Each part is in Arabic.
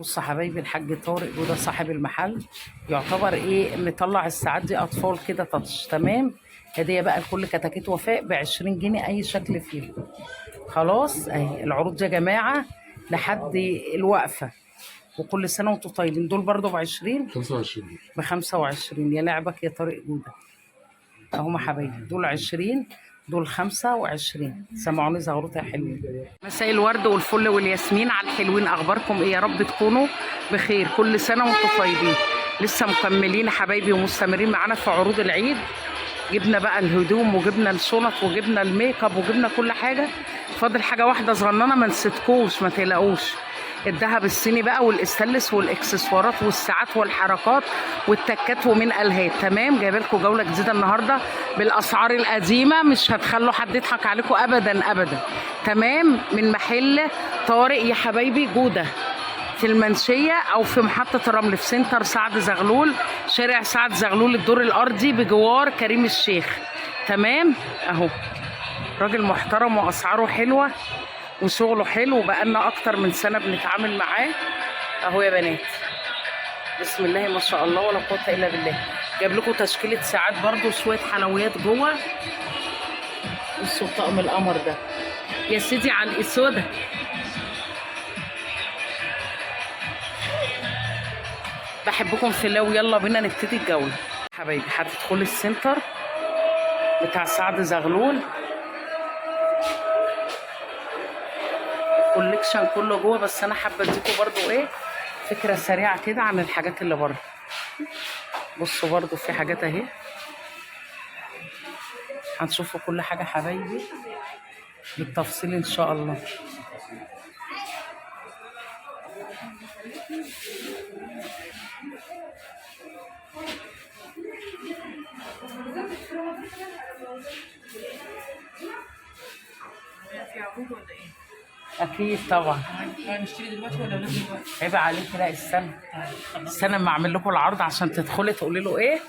بص يا حبايبي، الحاج طارق وده صاحب المحل. يعتبر ايه، مطلع الساعات دي اطفال كده تاتش، تمام. هديه بقى لكل كتاكيت وفاء ب20 جنيه اي شكل فيه. خلاص اهي العروض دي يا جماعه لحد الوقفه. وكل سنه وانتم طيبين. دول برضو ب20، 25. ب25. يا لعبك يا طارق جوده. اهو حبايبي، دول 20، دول 25. سمعوني زغروطة يا حلوين. مساء الورد والفل والياسمين على الحلوين. اخباركم ايه؟ يا رب تكونوا بخير. كل سنه وانتم طيبين. لسه مكملين يا حبايبي ومستمرين معانا في عروض العيد. جبنا بقى الهدوم وجبنا الشنط وجبنا الميك اب وجبنا كل حاجه. فاضل حاجه واحده صغننه ما نسيتكوش، ما تقلقوش. الذهب الصيني بقى والاستانلس والاكسسوارات والساعات والحركات والتكات ومن الهات. تمام، جايبه لكم جوله جديده النهارده بالاسعار القديمه. مش هتخلوا حد يضحك عليكم ابدا ابدا. تمام، من محل طارق يا حبايبي جوده في المنشيه او في محطه الرمل في سنتر سعد زغلول، شارع سعد زغلول الدور الارضي بجوار كريم الشيخ. تمام اهو. راجل محترم واسعاره حلوه وشغله حلو، بقالنا اكتر من سنه بنتعامل معاه. اهو يا بنات، بسم الله ما شاء الله ولا قوه الا بالله. جايب لكم تشكيله ساعات برضو وشويه حلويات جوه. بصوا طقم القمر ده يا سيدي على الاسوده. بحبكم في الله ويلا بينا نبتدي الجوله. حبايبي هتدخلي السنتر بتاع سعد زغلول، الكوليكشن كله جوه. بس انا حابه اديكم برضو ايه، فكره سريعه كده عن الحاجات اللي بره. بصوا برضو في حاجات اهي، هنشوفوا كل حاجه حبايبي بالتفصيل ان شاء الله. في عروض ولا ايه؟ اكيد طبعا. هنشتري دلوقتي ولا لازم دلوقتي؟ عيب عليك، لا استنى استنى ما اعمل لكم العرض عشان تدخلي تقولي له ايه.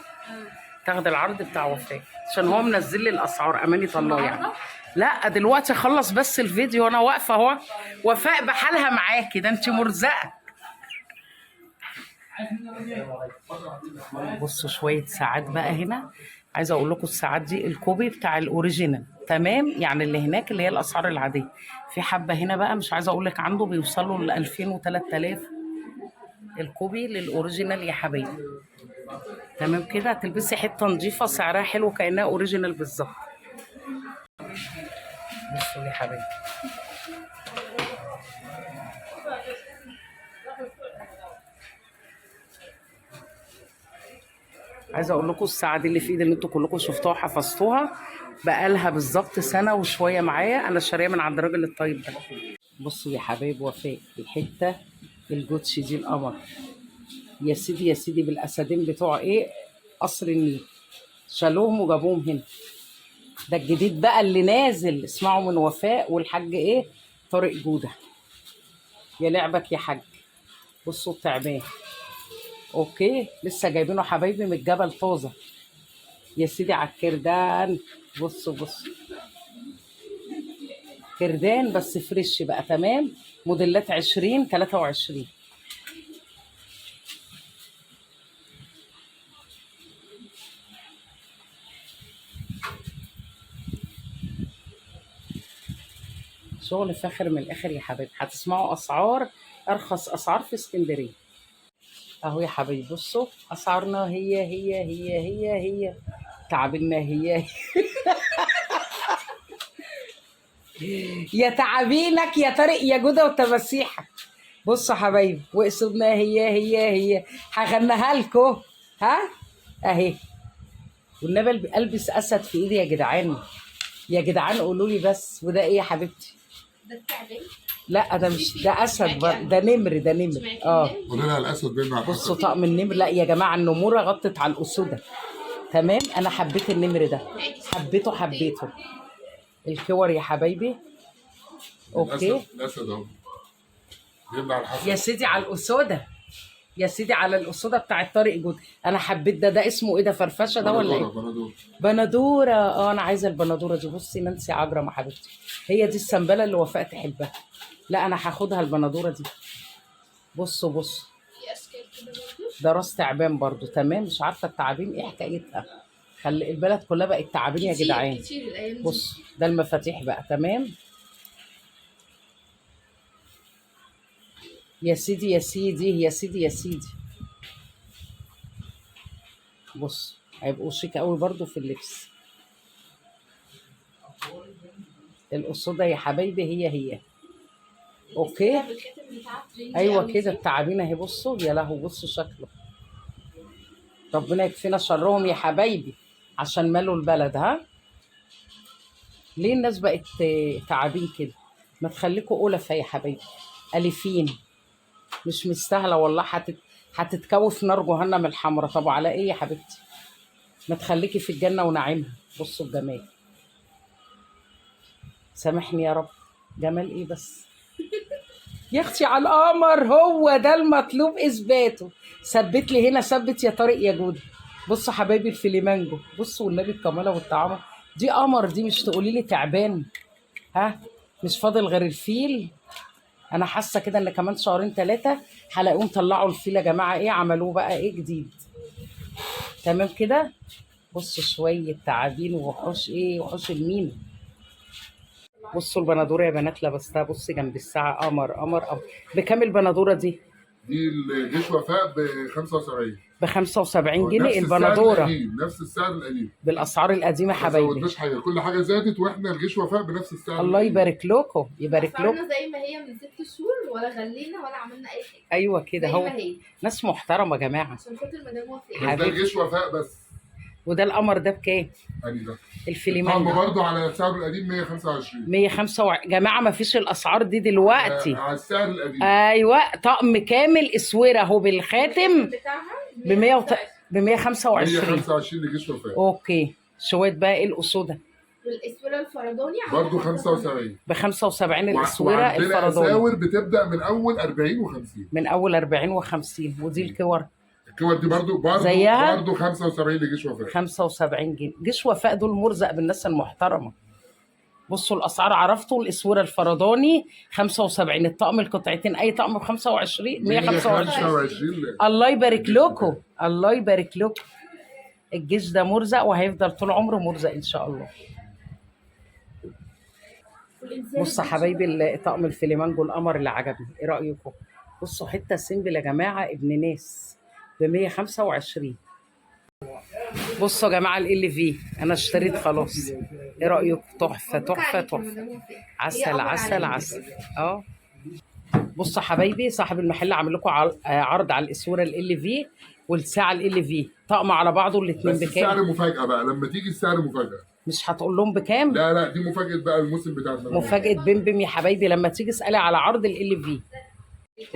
تاخد العرض بتاع وفاء عشان هو منزل لي الاسعار. امانه الله يعني. لا دلوقتي خلص بس الفيديو وانا واقفه اهو. وفاء بحالها معاكي، ده انت مرزقه. بصوا شويه ساعات بقى هنا. عايزه اقول لكم الساعات دي الكوبي بتاع الاوريجينال، تمام. يعني اللي هناك اللي هي الاسعار العاديه. في حبه هنا بقى مش عايزه اقول لك عنده بيوصلوا ل 2000 و 3000 الكوبي للاوريجينال يا حبايبي. تمام كده، هتلبسي حته نظيفه سعرها حلو كانها اوريجينال بالظبط. بصوا يا حبايبي، عايزه اقول لكم الساعه دي اللي في ايدي اللي انتوا كلكم شفتوها وحفظتوها بقالها بالظبط سنه وشويه معايا. انا شاريه من عند الراجل الطيب ده. بصوا يا حبايب وفاء، الحته الجوتشي دي القمر يا سيدي يا سيدي، بالاسدين بتوع ايه، قصر النيل. شالوهم وجابوهم هنا. ده الجديد بقى اللي نازل، اسمعوا من وفاء والحاج ايه، طارق جوده. يا لعبك يا حاج. بصوا التعبان، اوكي لسه جايبينه حبايبي من الجبل طازه يا سيدي على الكردان. بصوا بصوا كردان بس فريش بقى، تمام. موديلات 20 23. شغل فاخر من الاخر يا حبايبي. هتسمعوا اسعار، ارخص اسعار في اسكندريه. اهو يا حبايبي بصوا اسعارنا هي تعابنا هي يا تعابينك يا طارق يا جوده وتماسيحك. بصوا يا حبايبي، واسودنا هي هغنيها لكم. ها اهي. والنبي البس اسد في ايدي يا جدعان. يا جدعان قولوا لي بس. وده ايه يا حبيبتي؟ ده التعبان؟ لا ده مش ده اسد برضه، ده نمر، ده نمر. قولي لها الاسد بيمنع بصوا الحسد. طقم النمر. لا يا جماعه النموره غطت على الاسوده. تمام، انا حبيت النمر ده، حبيته. الكور يا حبايبي، اوكي. الاسد اهو بيمنع الحسد يا سيدي على الاسوده، يا سيدي على الاسوده بتاع طارق جود. انا حبيت ده. ده اسمه ايه ده، فرفشه ده ولا ايه؟ بندور. بندوره. انا عايزه البندوره دي. بصي نانسي عجرم يا حبيبتي، هي دي السنبله اللي وفاء تحبها. لا انا هاخدها البندوره دي. بصوا في اشكال كده برضه. ده راس تعبان برضو تمام. مش عارفه التعابين ايه حكايتها، خلي البلد كلها بقت تعابين يا جدعان. كتير الايام دي. بص ده المفاتيح بقى تمام. يا سيدي يا سيدي يا سيدي يا سيدي. بص هيبقوا شيك قوي برضو في اللبس. القصوده يا حبايبي هي اوكي. الخاتم بتاع تريندي ايوه قوي كده دي. التعابين اهي. بصوا يا لهو بصوا شكله. ربنا يكفينا شرهم يا حبايبي عشان مالوا البلد. ها ليه الناس بقت تعابين كده؟ ما تخليكوا ألفة يا حبايبي، ألفين. مش مستاهلة والله. هتتكوف نار جهنم الحمراء. طب على ايه يا حبيبتي؟ ما تخليكي في الجنة ونعيمها. بصوا الجمال. سامحني يا رب. جمال ايه بس يا اختي على القمر. هو ده المطلوب اثباته. ثبت لي هنا، ثبت يا طارق يا جودة. بصوا حبايبي الفليمانجو. بصوا والنبي الكمالة والطعامة. دي قمر دي، مش تقولي لي تعبان. ها مش فاضل غير الفيل. انا حاسه كده ان كمان شهرين 3 هلاقيهم طلعوا الفيل يا جماعه. ايه عملوه بقى ايه جديد؟ تمام كده. بصوا شويه تعابين ووحوش. ايه وحوش المينا. بصوا البندوره يا بنات لبستها. بصي جنب الساعه قمر قمر قمر. بكام البندوره دي؟ دي الجيش وفاء ب 75. ب 75 جنيه نفس السعر البندوره. القديم، نفس السعر القديم. بالاسعار القديمه ما حبايبي. زودناش حاجه، كل حاجه زادت واحنا الجيش وفاء بنفس السعر الله القديم. يبارك لكم يبارك لكم. اسعارنا زي ما هي من 6 شهور، ولا غلينا ولا عملنا اي حاجه. ايوه كده زي هو. ما هي. ناس محترمه يا جماعه. عشان خاطر مدام وفاء. بس ده حبيبي. الجيش وفاء بس. وده القمر ده بكام؟ ادي ده الفليمانجو الطعم برضه على السعر القديم 125. 105. جماعه ما فيش الاسعار دي دلوقتي. على السعر القديم. ايوه طقم كامل اسوره اهو بالخاتم بتاعها ب 125. 125 لجيش وفاء. اوكي. شويه بقى ايه الاسوده والاسوره الفرداني برضه 75. ب 75 الاسوره وعندنا الفرداني اساور بتبدا من اول 40 و50. من اول 40 و50. ودي الكور الكور دي برضه زيها؟ برضه 75 لجيش وفاء. 75 جنيه. جيش وفاء دول مرزق بالناس المحترمه. بصوا الاسعار عرفتوا. الاسوره الفرداني 75. الطقم القطعتين اي طقم ب 25 125. 125. الله يبارك لكم الله يبارك لكم. الجيش ده مرزق وهيفضل طول عمره مرزق ان شاء الله. بصوا حبايبي طقم الفليمانجو القمر اللي عجبني. ايه رايكم؟ بصوا حته سيمبل يا جماعه ابن ناس ب 125. بصوا يا جماعه ال في انا اشتريت خلاص. ايه رايكم؟ تحفه تحفه تحفه. عسل عسل عسل. اه بصوا حبايبي صاحب المحل عامل لكم عرض على الاسوره ال في والساعه ال في طقم على بعضه الاثنين بس بكام؟ السعر مفاجاه بقى، لما تيجي السعر مفاجاه. مش هتقول لهم بكام؟ لا لا دي مفاجاه بقى الموسم بتاع الزمالك. مفاجاه بيم يا حبايبي. لما تيجي اسالي على عرض ال في.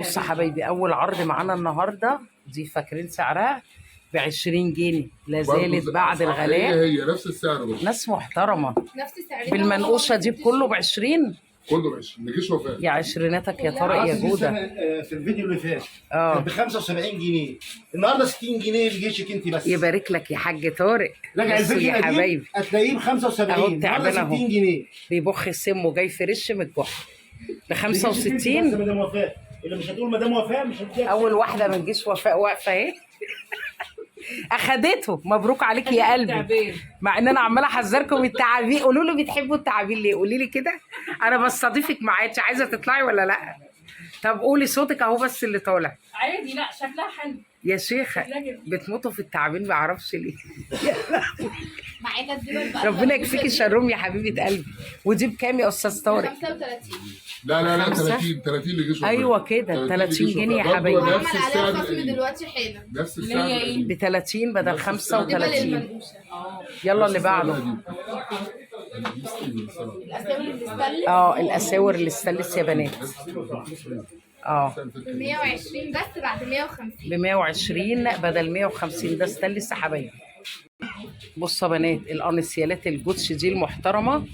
بصوا حبايبي اول عرض معانا النهارده دي فاكرين سعرها ب 20 جنيه. لا زالت بعد الغلاء. هي نفس السعر برضه. ناس محترمه. نفس سعرنا. بالمنقوشه دي بكله ب 20. كله ب 20 لجيش وفاء. يا عشريناتك يا طارق يا جوده. في الفيديو اللي فات اه كان ب 75 جنيه، النهارده 60 جنيه لجيشك انت بس. يبارك لك يا حاج طارق. راجع بصوا الفيديو يا القديم حبايبي هتلاقيه ب أهو 75، التعبان النهارده أهو. 60 جنيه. بيبخ السم وجاي فريش من الجحر ب بس 65. مدام وفاء اللي مش هتقول مدام وفاء مش هتديها. اول واحده من جيش وفاء واقفه اهي. اخدته. مبروك عليك يا قلبي. مع ان انا عماله احذركم من التعابين. قولوا له بتحبوا التعابين ليه؟ قولي لي كده. انا بستضيفك معايا. انت عايزه تطلعي ولا لا؟ طب قولي صوتك اهو بس اللي طالع. عادي. لا شكلها حلو. يا شيخه بتموتوا في التعابين ما اعرفش ليه. معانا الدول بقى. ربنا يكفيكي شرهم يا حبيبه قلبي. ودي بكام يا استاذ طارق؟ 35. لا لا لا خمسة. 30 لجيش وفاء. ايوه كده 30 لجيش جنيه يا وفاء. برضه حبايبي. نفس وعمل السعر عليها خصم القديم. دلوقتي حالا. نفس اللي السعر هي ايه؟ القديم. ب 30 بدل دبل 35. المنقوشه. يلا اللي بعده. الاساور اللي بتستلف. الاساور اللي استلس يا بنات. ب 120 بس بعد 150. ب 120 بدل 150. ده استلس يا حبايبي. بصوا يا بنات الانسيالات الجوتش دي المحترمه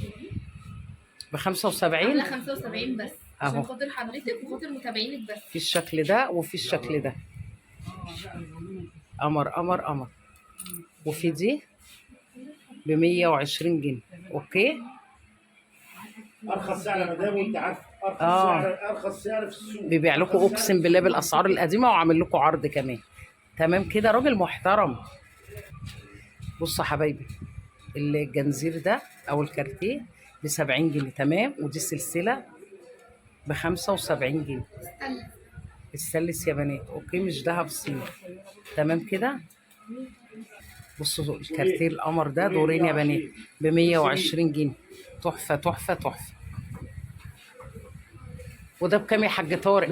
ب 75. عامله 75 بس. أهو. عشان خاطر حضرتك وخاطر متابعينك بس. في الشكل ده وفي الشكل ده. قمر قمر قمر. وفي دي ب 120 جنيه. اوكي. ارخص سعر يا مدام وانت عارفه. ارخص سعر في السوق. بيبيع لكم اقسم بالله بالاسعار القديمه وعامل لكم عرض كمان. تمام كده، راجل محترم. بصوا يا حبايبي، الجنزير ده او الكارتيه ب 70 جنيه. تمام، ودي سلسله ب 75 جنيه. السلس يا بنات، اوكي، مش دهب صيني. تمام كده. بصوا الكارتيه القمر ده دورين يا بنات ب 120 جنيه. تحفه تحفه تحفه. وده بكام يا حاج طارق؟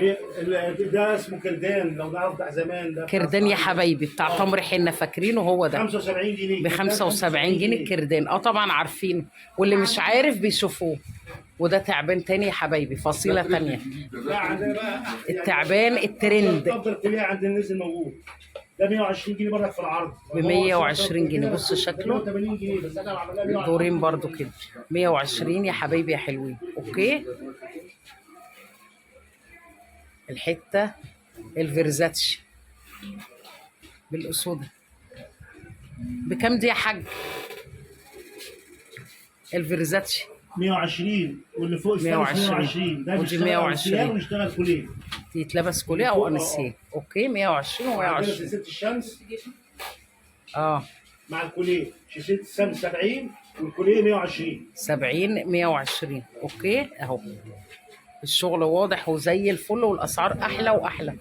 ده اسمه كردان، لو نعرف بتاع زمان. ده كردان يا حبايبي، بتاع تمر حنه، فاكرينه؟ هو ده 75 جنيه. ب 75 جنيه الكردان. طبعا عارفينه، واللي مش عارف بيشوفوه. وده تعبان تاني يا حبايبي، فصيله تانيه. لا عندنا بقى التعبان الترند افضل تلاقيه عند الناس الموجود. ده 120 جنيه برضك في العرض. ب 120 جنيه. بص شكله 180 جنيه بس انا عملها 120. دورين برضو كده 120 يا حبايبي يا حلوين. اوكي. الحته الفيرزاتشي بالاسودة بكام دي يا حاج؟ الفيرزاتشي 120 واللي فوق 120 ده ودي بيشتغل 120 ويشتغل كوليه. يتلبس كوليه او انسيه. اوكي 120 عندنا و120. سلسله الشمس اه مع الكوليه، سلسله الشمس 70 والكوليه 120. 70 120. اوكي اهو. الشغل واضح وزي الفل، والاسعار احلى واحلى.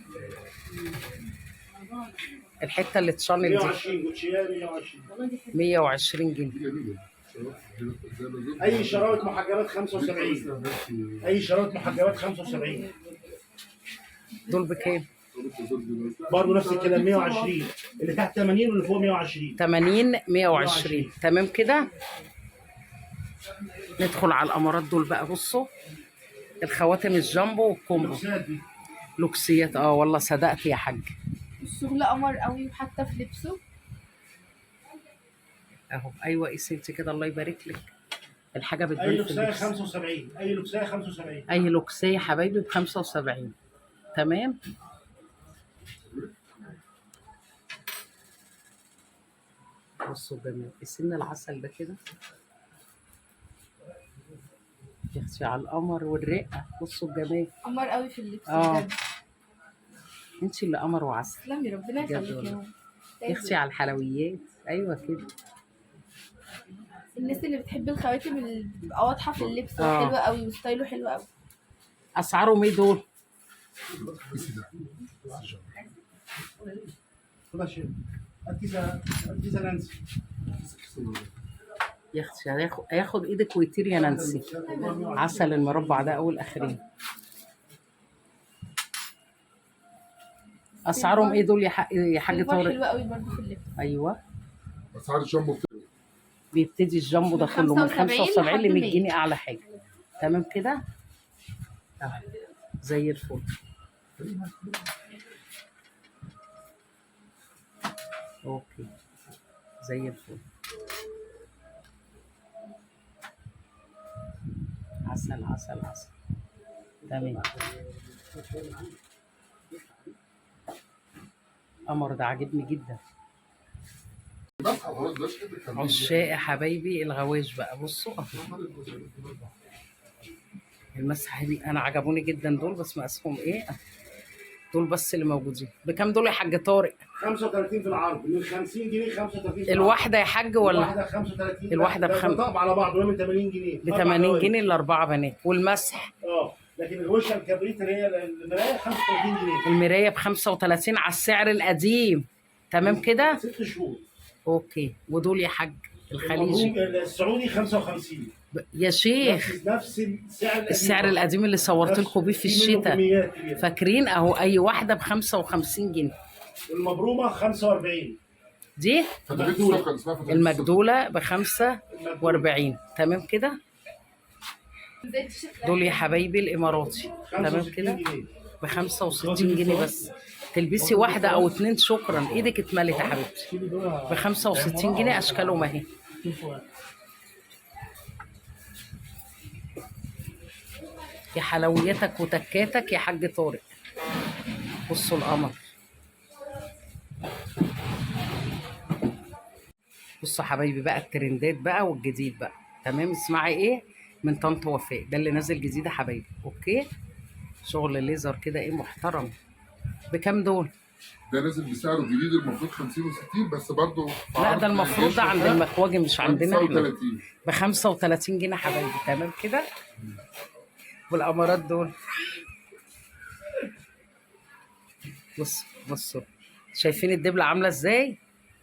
الحته اللي اتشنل دي 120 جوتشيه 120. 120 جنيه. اي شرايط محجبات 75. اي شرايط محجبات 75 دول بكام؟ برضه نفس الكلام 120. اللي تحت 80 واللي فوق 120. 80 120. تمام كده. ندخل على الامارات دول بقى. بصوا الخواتم الجامبو والكومبو اللبسات دي لوكسيات. والله صدقت يا حاج. الشغل قمر قوي وحتى في لبسه. اهو. ايوه قيسي انت كده، الله يبارك لك. الحاجه اي بتبان في لبسايه اللبس. 75. اي لبسايه 75. اي لوكسيه يا حبايبي ب 75. تمام. بصوا الجمال، السن العسل ده كده يخشي على القمر والرقه. بصوا الجمال. قمر قوي في اللبس اه بجد. انت اللي قمر وعسل. تسلمي ربنا بجد يخليك يا والله. ماما. يخشي على الحلويات. ايوه كده. الناس اللي بتحب الخواتم اللي بتبقى واضحه في اللبس آه. وحلوه قوي وستايله حلو قوي. اسعارهم ايه دول؟ خلاص شيء. الكيسه نانسي. يخشي هياخد ايدك ويطير يا نانسي. عسل المربع ده اول اخرين. اسعارهم ايه دول يا حاج سيلفر طارق؟ حلوه قوي برضه في اللبس. ايوه. اسعار الجامبو بيبتدي الجامبو ده من كله من 75 75 ل 100 لحد جنيه اعلى حاجه. تمام كده. اهو زي الفل. اوكي زي الفل. عسل عسل عسل. تمام. قمر ده عاجبني جدا. عشاق يا حبايبي الغواش بقى. بصوا المسحه دي انا عجبوني جدا دول، بس مقاسهم ايه؟ دول بس اللي موجودين. بكام دول يا حاج طارق؟ 35 في العرض. من 50 جنيه 35 في العرض. الواحده يا حاج ولا؟ الواحده 35. الواحده طقم على بعض من 80 جنيه. ب 80 جنيه الاربعه بنات. والمسح لكن الوشه الكبريت اللي هي المرايه 35 جنيه. المرايه ب 35 على السعر القديم. تمام كده. 6 شهور. اوكي. ودول يا حاج الخليجي السعودي 55 يا شيخ. نفس السعر القديم اللي صورت لكم بيه في الشتاء، فاكرين؟ اهو اي واحده ب 55 جنيه. والمبرومه 45. دي المجدوله ب 45. تمام كده. دول يا حبايبي الاماراتي. تمام كده ب 65 جنيه بس. تلبسي واحده او اتنين شكرا، ايدك اتملت يا حبيبتي. ب 65 جنيه اشكالهم اهي. يا حلوياتك وتكاتك يا حاج طارق. بصوا القمر. بصوا حبايبي بقى الترندات بقى والجديد بقى. تمام. اسمعي ايه من طنط وفاء، ده اللي نازل جديد يا حبايبي. اوكي، شغل ليزر كده ايه محترم. بكام دول؟ ده نازل بسعره الجديد المفروض 50 و60 بس برضه لا ده المفروض ده عند المكواجي مش عندنا احنا. 35. ب 35 جنيه حبايبي. تمام كده. والامارات دول بصوا شايفين الدبله عامله ازاي؟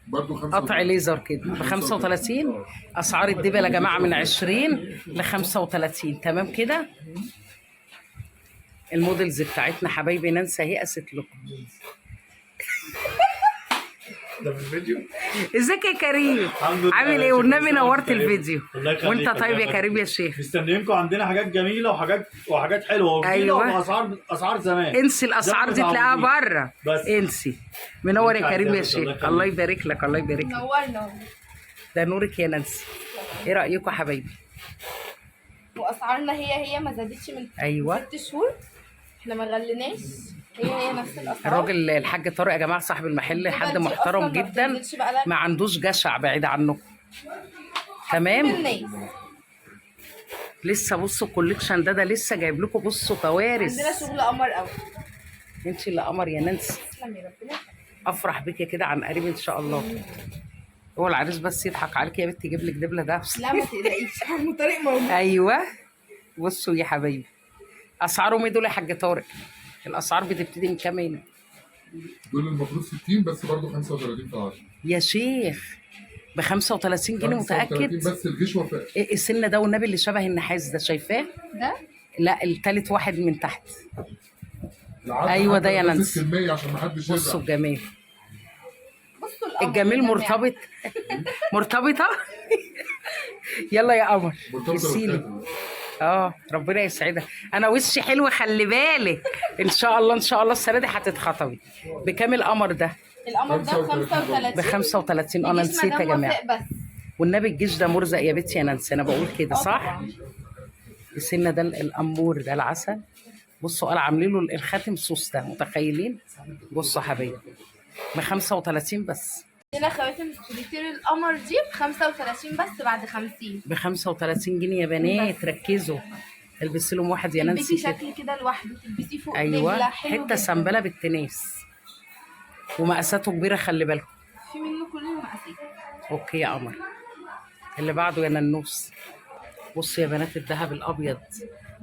برضه قطع ليزر كده ب 35. اسعار الدبل يا جماعه من 20 ل 35. تمام كده. المودلز بتاعتنا حبايبي نانسي اهي قست لكم. ده في الفيديو. ازيك يا كريم؟ الحمد لله. عامل ايه؟ والنبي نورت كريم. الفيديو. الله يخليك. وانت طيب يا كريم يا شيخ؟ مستنيينكم، عندنا حاجات جميله وحاجات حلوه وجديده أيوة. واسعار زمان. انسي الاسعار دي تلاقيها بره. بس. انسي. منور يا انت كريم يا عزيزة، الله شيخ. يخليك. الله يبارك لك، الله يبارك لك. نورنا. ده نورك يا نانسي. ايه رايكم يا حبايبي؟ واسعارنا هي ما زادتش من ايوه. 6 شهور. احنا ما غليناش، هي نفس الاسعار. الراجل الحاج طارق يا جماعه صاحب المحل حد دي محترم أصلاً ما جدا، بتنزلش بقالها ما عندوش جشع بعيد عنكم. تمام. الناس. لسه بصوا الكوليكشن ده لسه جايب لكم بصوا كوارث. عندنا شغل قمر قوي. انت اللي قمر يا نانسي. تسلم يا ربنا. افرح بك كده عن قريب ان شاء الله. هو العريس بس يضحك عليك يا بنت يجيب لك دبله ده. لا ما تقلقيش، عم طارق موجود. ايوه. بصوا يا حبايبي اسعارهم ايه دول يا حاج طارق؟ الاسعار بتبتدي من كام هنا؟ دول المفروض 60 بس برضه 35 في 10. يا شيخ ب 35 جنيه 35 متاكد؟ بس الجيش وفاء. إيه السن ده والنبي اللي شبه النحاس ده شايفاه؟ ده لا التالت واحد من تحت. العرض أيوة ده يا حتى نانسي. 6% عشان ما حدش بصوا يزعل. الجمال. بصوا القمر الجميل يا جماعة. مرتبط. مرتبطه. يلا يا قمر مرتبطة يسيلي. بالخاتم. ربنا يسعدك. انا وشي حلو خلي بالك. ان شاء الله ان شاء الله السنه دي هتتخطبي. بكام القمر ده؟ القمر ده ب 35. ب 35. انا يجيش نسيت يا مدام جماعه. وفاء بس. والنبي الجيش ده مرزق يا بنتي يا نانسي، انا بقول كده صح؟ طبعاً. السنه ده الامور ده العسل. بصوا قال عاملين له الخاتم سوس ده متخيلين؟ بصوا يا حبايبي ب 35 بس. عندنا خواتم سوليتير القمر دي ب 35 بس بعد 50. ب 35 جنيه يا بنات ركزوا. البسي لهم واحد يا نانسي تلبسي كده. شكل كده لوحده، تلبسيه فوق ايوه دبلة، حلو حته جداً. سنبله بالتناس ومقاساته كبيره خلي بالكم. في منه كل المقاسات. اوكي يا قمر. اللي بعده يا ننوس. بصوا يا بنات الذهب الابيض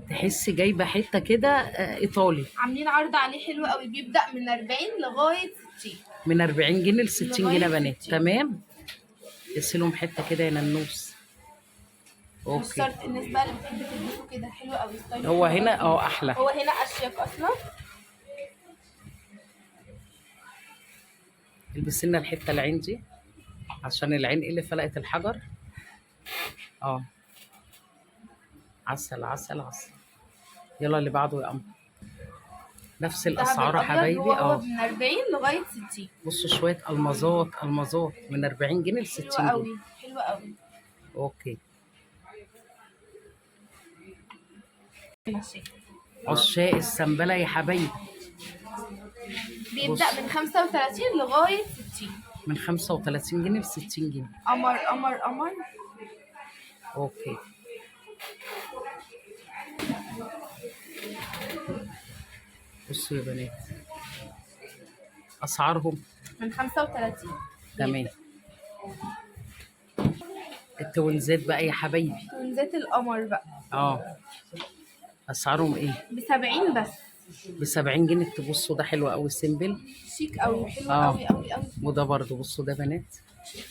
تحسي جايبه حته كده ايطالي. عاملين عرض عليه حلو قوي، بيبدأ من 40 لغاية 60. من 40 جنيه ل 60 جنيه يا لغاية بنات. 60. تمام. لهم حته كده يا ننوس. مش اوكي. شرط، الناس بقى اللي بتحب تلبسه كده حلو قوي ستايل. هو حلو هنا قوي. احلى. هو هنا اشيك اصلا. البسي لنا الحته العين دي عشان العين اللي فلقت الحجر. عسل عسل عسل. يلا اللي بعده يا قمر. نفس الاسعار يا حبايبي. هو من 40 لغايه 60. بصوا شويه المظات من 40 جنيه ل 60 حلوه جنيه. قوي حلوه قوي. اوكي. ماشي. عشاق السنبله يا حبايبي. بيبدأ من 35 لغايه 60. من 35 جنيه ل 60 جنيه. قمر قمر قمر. اوكي. بصوا يا بنات اسعارهم من 35. تمام. التوينزات بقى يا حبايبي. ونزات القمر بقى اسعارهم ايه؟ ب 70 بس. ب 70 جنيه. تبصوا ده حلو قوي سيمبل. شيك قوي حلو آه. قوي قوي قوي. وده برضو بصوا ده بنات.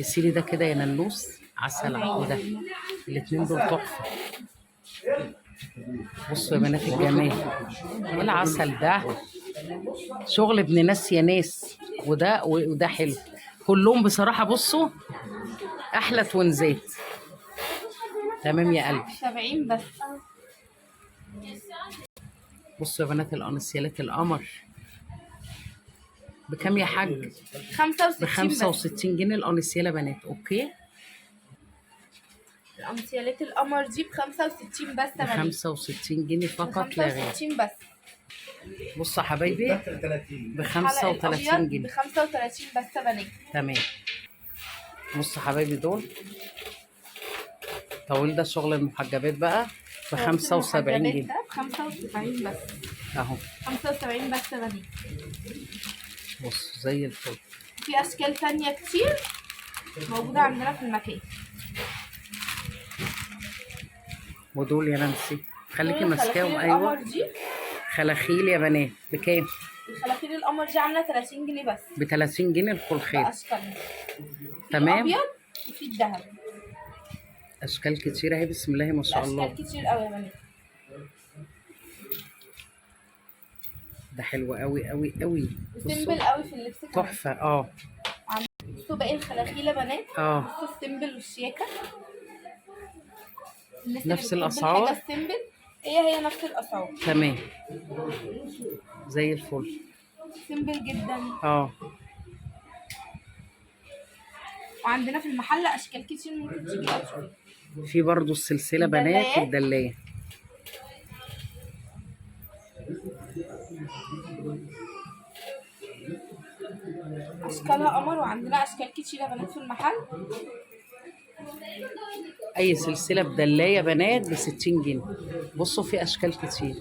السيلي ده كده يا ننوس عسل. وده الاتنين دول تحفه. بصوا يا بنات الجمال. ايه العسل ده؟ شغل ابن ناس يا ناس. وده حلو كلهم بصراحه. بصوا احلى توينزات. تمام يا قلبي. 70 بس. بصوا يا بنات الانسيالات القمر. بكام يا حاج؟ 65 ب 65 جنيه الانسياله بنات. اوكي. امثالات القمر دي ب 65 بس. ب 65 جنيه فقط لا غير. 65 بس. بصوا يا حبايبي ب 35 ب جنيه. 35 بس يا بنات. تمام. بصوا يا حبايبي دول طويل ده شغل المحجبات بقى. ب 75 جنيه ب 75 بس. اهو. 75 بس بنات. بص زي الفل. في اشكال تانية كتير موجودة عندنا في المكان. ودول يا نانسي خليكي دول ماسكاهم. خلاخيل ايوه القمر دي. خلاخيل يا بنات بكام؟ الخلاخيل القمر دي عاملة 30 جنيه بس. ب 30 جنيه الخلخال. بأشكالها. تمام. الأبيض وفي الذهب. اشكال كتير اهي بسم الله ما شاء الله. أشكال كتير قوي يا بنات. ده حلو قوي قوي قوي. سيمبل قوي في اللبس كمان. تحفه. اه بصوا باقي الخلاخيل يا بنات. اه بصوا السيمبل والشياكة. الناس نفس اللي بتحب الأسعار؟ الحاجة السيمبل هي نفس الأسعار. تمام زي الفل. سيمبل جدا. اه وعندنا في المحل أشكال كتير ممكن تيجي أشكال. في برضو السلسله بنات الدلايات. الدلايه. أشكالها قمر وعندنا أشكال كتير يا بنات في المحل. اي سلسله بدلايه بنات ب 60 جنيه. بصوا في اشكال كتير.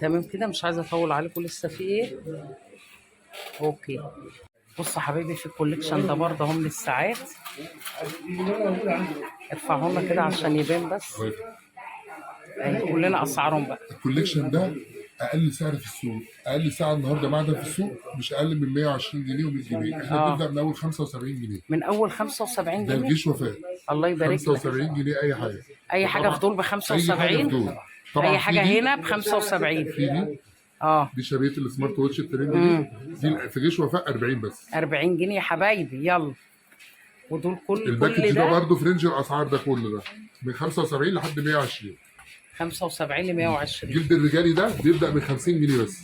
تمام كده مش عايزه اطول عليكم لسه في ايه. اوكي بصوا حبايبي في الكوليكشن ده برضه هم للساعات. ارفعوا لنا كده عشان يبان بس. قول لنا اسعارهم بقى. الكوليكشن ده اقل سعر في السوق، اقل ساعه النهارده معدن في السوق مش اقل من 120 جنيه و100 جنيه. احنا بنبدا من اول 75 جنيه. من اول 75 ده جنيه. الجيش وفاء. الله يبارك لك. 75 جنيه اي حاجه. اي حاجه في دول ب اي حاجه في 75. دول. طبعا اي حاجه هنا ب 75. في دي اه دي شبيه السمارت ووتش الترند دي في جيش وفاء 40 بس. 40 جنيه يا حبايبي. يلا ودول كل الباكج ده ده برضه في رينج الاسعار ده كله ده من 75 لحد 120. 75 ل 120. الجلد الرجالي ده بيبدا من 50 جنيه بس.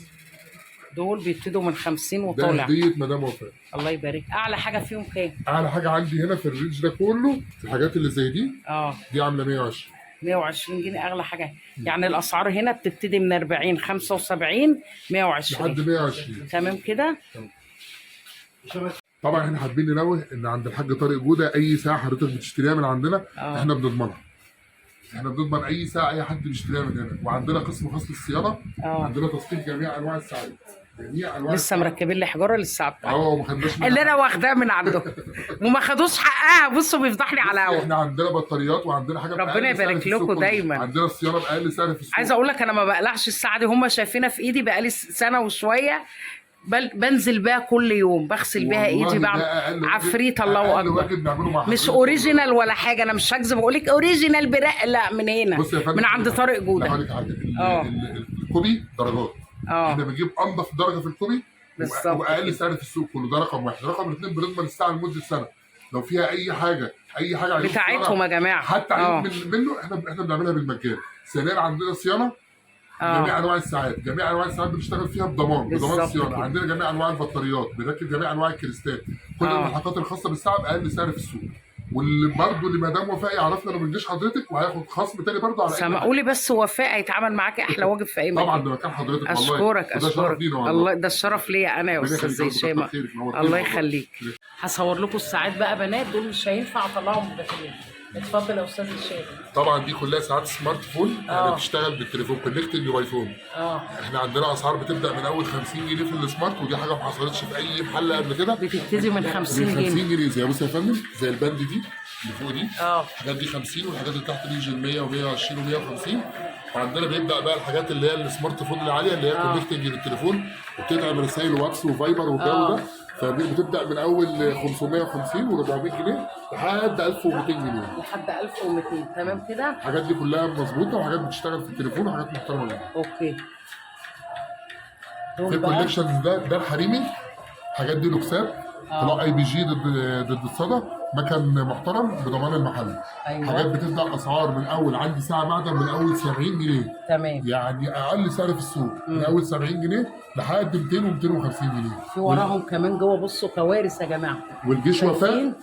دول بيبتدوا من 50 ده وطالع. هديه مدام وفاء. الله يبارك. اعلى حاجه فيهم كام؟ اعلى حاجه عندي هنا في الرينج ده كله الحاجات اللي زي دي اه دي عامله 120. 120 جنيه اغلى حاجه. يعني الاسعار هنا بتبتدي من 40 75 120 لحد 120. تمام كده. طبعا احنا حابين ننوه ان عند الحاج طارق جوده اي ساعه حضرتك بتشتريها من عندنا احنا بنضمنها. احنا بنضمن اي ساعه اي حد بيشتريها من هنا. وعندنا قسم خاص للصيانه. عندنا تصليح جميع انواع الساعات. جميع انواع لسه مركبين لي حجاره للساعه بتاعتي. ما خدناش اللي انا واخداها من عندهم وما خدوش حقها. بصوا بيفضحني على هوا. احنا عندنا بطاريات وعندنا حاجه ربنا يبارك لكم دايما. عندنا الصيانه باقل سعر في السوق. عايزه اقول لك انا ما بقلعش الساعه دي. هم شايفينها في ايدي بقالي سنه وشويه. بنزل بيها كل يوم بغسل بيها ايدي بعمل عفريت. الله اكبر. مش اوريجينال ولا حاجه. انا مش هكذب اقول لك اوريجينال برق. لا من هنا من عند طارق جوده. الكوبي درجات. احنا بنجيب انضف درجه في الكوبي واقل سعر في السوق كله. ده رقم واحد. رقم اثنين بنضمن الساعه لمده سنه. لو فيها اي حاجه بتاعتهم يا جماعه حتى عيب منه احنا بنعملها بالمجان. ثانيا عندنا صيانه جميع انواع الساعات. جميع انواع الساعات بنشتغل فيها بضمان الصيانه. عندنا جميع انواع البطاريات. بنركب جميع انواع الكريستال. كل الملحقات الخاصه بالساعه باقل سعر في السوق. واللي برضه اللي مدام وفاء يعرفنا لو ما نجيش حضرتك وهياخد خصم تاني برضه على سامعوا لي. بس وفاء هيتعامل معاكي احلى واجب في اي مكان. طبعا ده مكان حضرتك والله. اشكرك الله. ده الشرف ليا انا يا استاذ هشام. الله يخليك. هصور لكم الساعات بقى بنات. دول مش هينفع اطلعهم مداخلين. اتفضل يا استاذ هشام. طبعا دي كلها ساعات سمارت فون. يعني بتشتغل بالتليفون كونكتد باي فون. احنا عندنا اسعار بتبدا من اول 50 جنيه في السمارت. ودي حاجه ما حصلتش في اي محل قبل كده. بتبتدي من 50 جنيه. 50 جنيه زي بص يا فندم زي الباند دي اللي فوق دي. الحاجات دي 50 والحاجات اللي تحت دي 100 و120 و150. وعندنا بيبدا بقى الحاجات اللي هي السمارت فون العاليه اللي هي كونكتنج للتليفون وبتدعم رسائل واتس وفايبر والجو ده. فبتبدا من اول 550 و400 جنيه لحد 1200 جنيه. لحد 1200 تمام كده. الحاجات دي كلها مظبوطه وحاجات بتشتغل في التليفون وحاجات محترمه جدا. اوكي. في الكوليكشنز ده الحريمي. الحاجات دي لوكسات. طلاق اي بي جي ضد الصدى. مكان محترم بضمان المحل. حاجات بتبدا اسعار من اول عندي ساعه معدن من اول 70 جنيه. تمام. يعني اقل سعر في السوق من اول 70 جنيه لحد 200 و250 جنيه. في وراهم كمان جوه. بصوا كوارث يا جماعه.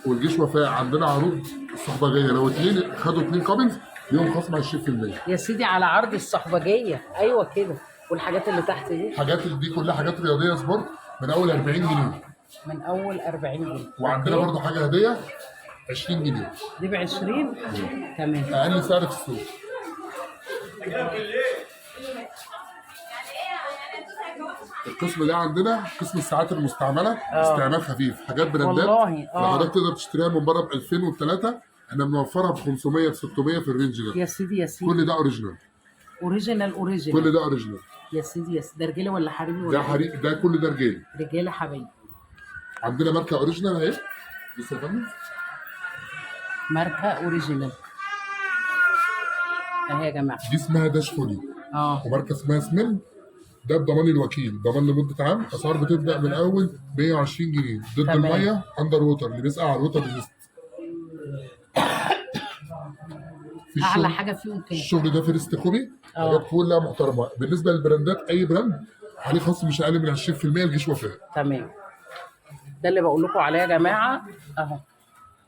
والجيش وفاء عندنا عروض الصحبجيه. لو اتنين خدوا 2 كابلز ليهم خصم 20%. يا سيدي على عرض الصحبجيه. ايوه كده. والحاجات اللي تحت دي الحاجات دي كلها حاجات رياضيه سبورت من اول 40 جنيه. من اول 40 جنيه. وعندنا برضو حاجه هديه 20 جنيه. دي ب 20 تمام. اقل سعر في السوق. القسم ده عندنا قسم الساعات المستعمله، استعمال خفيف، حاجات براندات والله حضرتك تقدر تشتريها من بره ب 2000 و3، احنا بنوفرها ب 500 ب 600 في الرينج ده. يا سيدي يا سيدي، كل ده اوريجينال، اوريجينال اوريجينال. كل ده اوريجينال. يا سيدي يا سيدي، ده رجاله ولا حريمي ولا ده حريق، ده كل ده رجالي. رجاله حبايبي. عندنا ماركه اوريجينال اهي، بص يا فندم، ماركه اوريجينال اهي يا جماعه. دي اسمها داش فولي، وماركه اسمها سمن، ده بضمان الوكيل، ضمان لمده عام. اسعار بتبدا من اول 120 جنيه ضد تمام. الميه، اندر ووتر اللي بيسقع على الووتر ريزيست. في اعلى حاجه فيهم كام؟ الشغل ده فيرست كوبي، حاجات كلها محترمه. بالنسبه للبراندات، اي براند عليه خصم مش اقل من 20% لجيش وفاء. تمام، ده اللي بقول لكم عليه يا جماعه اهو.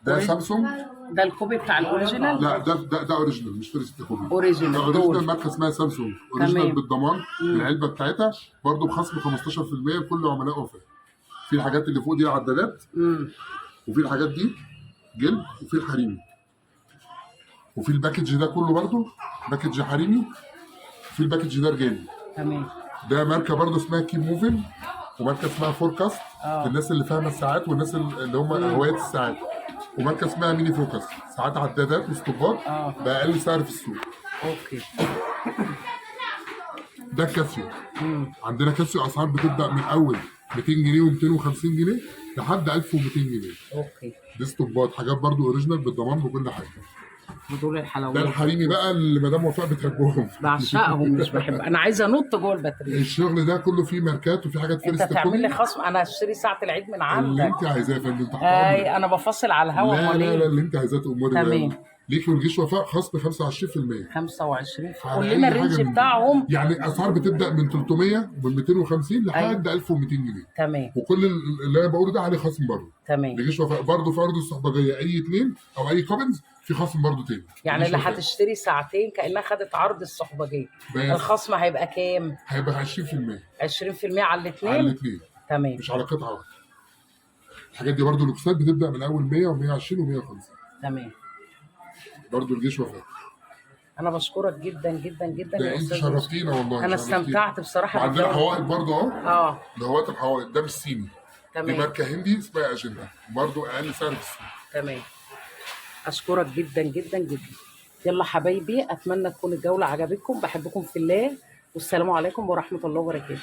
ده سامسونج، ده الكوبي بتاع الاوريجينال. لا ده اوريجينال مش فيرست كوبي. اوريجينال، ده اوريجينال، ماركه اسمها سامسونج اوريجينال بالضمان. العلبه بتاعتها برضه بخصم 15% لكل عملاء وفاء. في الحاجات اللي فوق دي عدادات، وفي الحاجات دي جلد، وفي الحريمي، وفي الباكج ده كله برضه باكج حريمي، وفي الباكج ده رجالي. تمام. ده ماركه برضه اسمها كيب موفن، وماركه اسمها فوركاست الناس اللي فاهمه الساعات والناس اللي هم هوايه الساعات، وماركه اسمها ميني فوكس، ساعات عدادات وستوبات باقل سعر في السوق. اوكي. ده كاسيو، عندنا كاسيو اسعار بتبدا من اول 200 جنيه و250 جنيه لحد 1200 جنيه. اوكي. دي ستوبات، حاجات برضو اوريجينال بالضمان بكل حاجه. ودول الحلويات. ده الحريمي بقى اللي مدام وفاء بتحبهم. بعشقهم، مش بحب، انا عايزه انط جوه الباترينا. الشغل ده كله فيه ماركات وفيه حاجات انت فيرست تعمل لي كوبي. خصم، انا هشتري ساعه العيد من اللي عندك. انت عايزاه يا فندم، تحت اي انا بفصل على الهوا. لا لا لا، اللي انت عايزاه تأمري. تمام. ليكي والجيش وفاء خصم 25%. 25. على قول أي لنا حاجة الرينج من بتاعهم. يعني اسعار بتبدا من 300 ومن 250 لحد 1200 جنيه. تمام. وكل اللي انا بقوله ده عليه خصم برضه. تمام. الجيش وفاء برضه في عرض الصحبجيه، اي اثنين او اي كوبنز في خصم برضه تاني. يعني اللي هتشتري ساعتين كانها خدت عرض الصحبجيه، الخصم هيبقى كام؟ هيبقى 20%. 20% على الاثنين؟ على الاثنين. تمام. مش على قطعه واحده. الحاجات دي برضه الاكسات بتبدا من اول 100 و120 و150. تمام. برضه الجيش وفاء. انا بشكرك جدا جدا جدا ده يا انت استاذ. شرفتينا والله. انا استمتعت بصراحه. وعندنا حوائط برضه اهو. لهوات الحوائط ده مش صيني. تمام. دي ماركه هندي اسمها اجنده، برضه اقل سعر في السوق. تمام. اشكرك جدا جدا جدا. يلا حبايبي، اتمنى تكون الجوله عجبتكم، بحبكم في الله، والسلام عليكم ورحمه الله وبركاته.